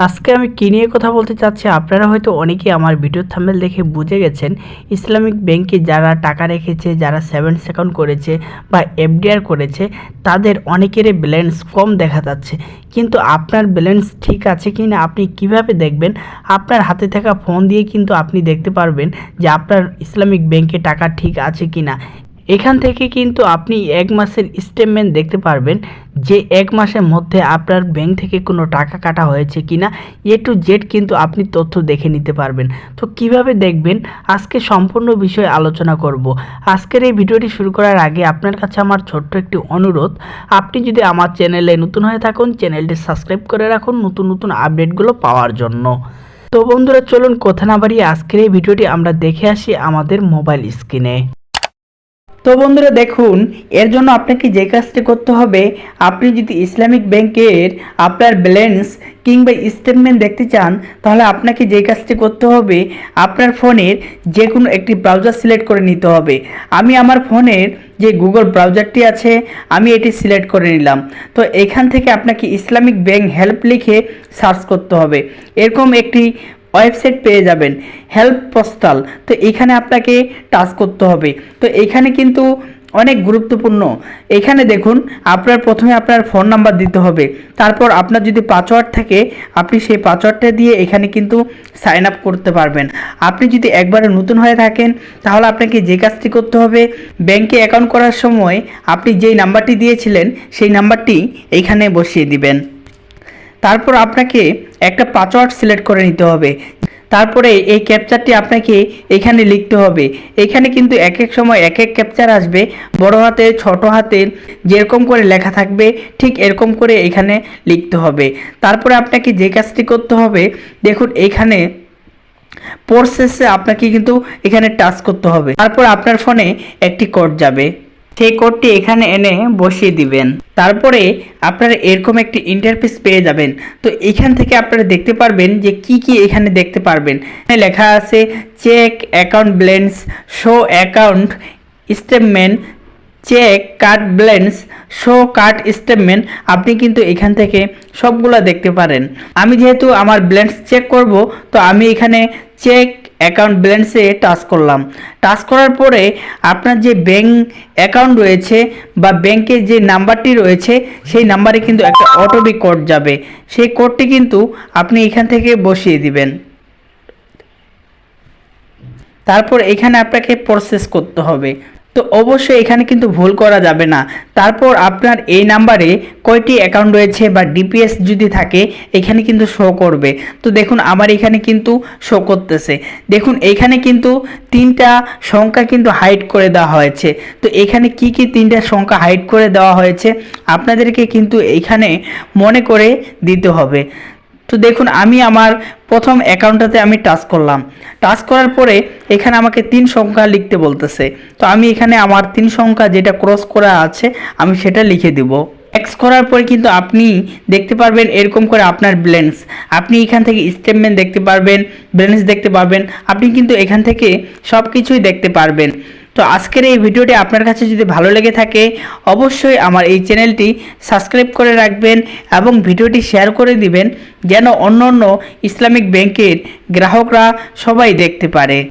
আজকে আমি কী নিয়ে কথা বলতে চাচ্ছি, আপনারা হয়তো অনেকেই আমার ভিডিওর থাম্বনেল দেখে বুঝে গেছেন। ইসলামিক ব্যাংকে যারা টাকা রেখেছে, যারা সেভিংস অ্যাকাউন্ট করেছে বা এফডিআর করেছে, তাদের অনেকেরই ব্যালেন্স কম দেখা যাচ্ছে। কিন্তু আপনার ব্যালেন্স ঠিক আছে কি না আপনি কিভাবে দেখবেন? আপনার হাতে থাকা ফোন দিয়ে কিন্তু আপনি দেখতে পারবেন যে আপনার ইসলামিক ব্যাংকে টাকা ঠিক আছে কি না। এখান থেকে কিন্তু আপনি এক মাসের স্টেটমেন্ট দেখতে পারবেন যে এক মাসের মধ্যে আপনার ব্যাংক থেকে কোনো টাকা কাটা হয়েছে কিনা, টু জেড কিন্তু আপনি তথ্য দেখে নিতে পারবেন। তো কিভাবে দেখবেন আজকে সম্পূর্ণ বিষয়ে আলোচনা করব। আজকের এই ভিডিওটি শুরু করার আগে আপনার কাছে আমার ছোট্ট একটি অনুরোধ, আপনি যদি আমার চ্যানেলে নতুন হয়ে থাকুন চ্যানেলটি সাবস্ক্রাইব করে রাখুন নতুন নতুন আপডেটগুলো পাওয়ার জন্য। তো বন্ধুরা চলুন কথা না বাড়িয়ে আজকের এই ভিডিওটি আমরা দেখে আসি আমাদের মোবাইল স্ক্রিনে। তো বন্ধুরা দেখুন, এর জন্য আপনাকে যে কাজটি করতে হবে, আপনি যদি ইসলামিক ব্যাংকের আপনার ব্যালেন্স কিংবা স্টেটমেন্ট দেখতে চান, তাহলে আপনাকে যে কাজটি করতে হবে, আপনার ফোনের যে কোনো একটি ব্রাউজার সিলেক্ট করে নিতে হবে। আমি আমার ফোনের যে গুগল ব্রাউজারটি আছে আমি এটি সিলেক্ট করে নিলাম। তো এখান থেকে আপনাকে ইসলামিক ব্যাংক হেল্প লিখে সার্চ করতে হবে। এরকম একটি ওয়েবসাইট পেয়ে যাবেন, হেল্প পোস্টাল। তো এখানে আপনাকে টাচ করতে হবে। তো এখানে কিন্তু অনেক গুরুত্বপূর্ণ। এখানে দেখুন, আপনার প্রথমে আপনার ফোন নাম্বার দিতে হবে। তারপর আপনার যদি পাসওয়ার্ড থাকে আপনি সেই পাসওয়ার্ডটা দিয়ে এখানে কিন্তু সাইন আপ করতে পারবেন। আপনি যদি একবারে নতুন হয়ে থাকেন তাহলে আপনাকে যে কাজটি করতে হবে, ব্যাংকে অ্যাকাউন্ট করার সময় আপনি যেই নাম্বারটি দিয়েছিলেন সেই নাম্বারটি এইখানে বসিয়ে দিবেন। তারপর আপনাকে একটা পাসওয়ার্ড সিলেক্ট করে নিতে হবে। তারপরে এই ক্যাপচারটি আপনাকে এখানে লিখতে হবে। এখানে কিন্তু এক এক সময় এক এক ক্যাপচার আসবে, বড় হাতের ছোট হাতের যেরকম করে লেখা থাকবে ঠিক এরকম করে এখানে লিখতে হবে। তারপরে আপনাকে যে কাজটি করতে হবে, দেখুন এখানে প্রসেসে আপনাকে কিন্তু এখানে টাচ করতে হবে। তারপর আপনার ফোনে একটি কোড যাবে, সেই কোডটি এখানে এনে বসিয়ে দিবেন। তারপরে আপনারা এরকম একটি ইন্টারফেস পেয়ে যাবেন। তো এখান থেকে আপনারা দেখতে পারবেন যে কি কি এখানে দেখতে পারবেন। এখানে লেখা আছে check account balance, show account statement, check card balance, show card statement. আপনি কিন্তু এখান থেকে সবগুলো দেখতে পারেন। আমি যেহেতু আমার ব্যালেন্স চেক করব, তো আমি এখানে চেক অ্যাকাউন্ট ব্যালেন্সে টাচ করলাম। টাচ করার পরে আপনার যে ব্যাংক অ্যাকাউন্ট রয়েছে বা ব্যাংকের যে নাম্বারটি রয়েছে সেই নাম্বারে কিন্তু একটা ওটিপি কোড যাবে। সেই কোডটি কিন্তু আপনি এখান থেকে বসিয়ে দিবেন। তারপর এখানে আপনাকে প্রসেস করতে হবে। তো অবশ্যই এখানে কিন্তু ভুল করা যাবে না। তারপর আপনার এই নাম্বারে কয়টি অ্যাকাউন্ট রয়েছে বা ডিপিএস যদি থাকে এখানে কিন্তু শো করবে। তো দেখুন আমার এখানে কিন্তু শো করতেছে। দেখুন এখানে কিন্তু তিনটা সংখ্যা কিন্তু হাইড করে দেওয়া হয়েছে। তো এখানে কি কি তিনটা সংখ্যা হাইড করে দেওয়া হয়েছে আপনাদেরকে কিন্তু এখানে মনে করে দিতে হবে। তো দেখুন আমি আমার প্রথম অ্যাকাউন্টটাতে আমি টাচ করলাম। টাচ করার পরে এখানে আমাকে 3 সংখ্যা লিখতে বলতেছে। তো আমি এখানে আমার 3 সংখ্যা যেটা ক্রস করা আছে আমি সেটা লিখে দেব। এক্স করার পরে কিন্তু আপনি দেখতে পারবেন এরকম করে আপনার ব্যালেন্স। আপনি এখান থেকে স্টেটমেন্ট দেখতে পারবেন, ব্যালেন্স দেখতে পারবেন। আপনি কিন্তু এখান থেকে সব কিছুই দেখতে পারবেন। তো আজকের এই ভিডিওটি আপনার কাছে যদি ভালো লেগে থাকে অবশ্যই আমার এই চ্যানেলটি সাবস্ক্রাইব করে রাখবেন এবং ভিডিওটি শেয়ার করে দিবেন যেন অন্য অন্য ইসলামিক ব্যাংকের গ্রাহকরা সবাই দেখতে পারে।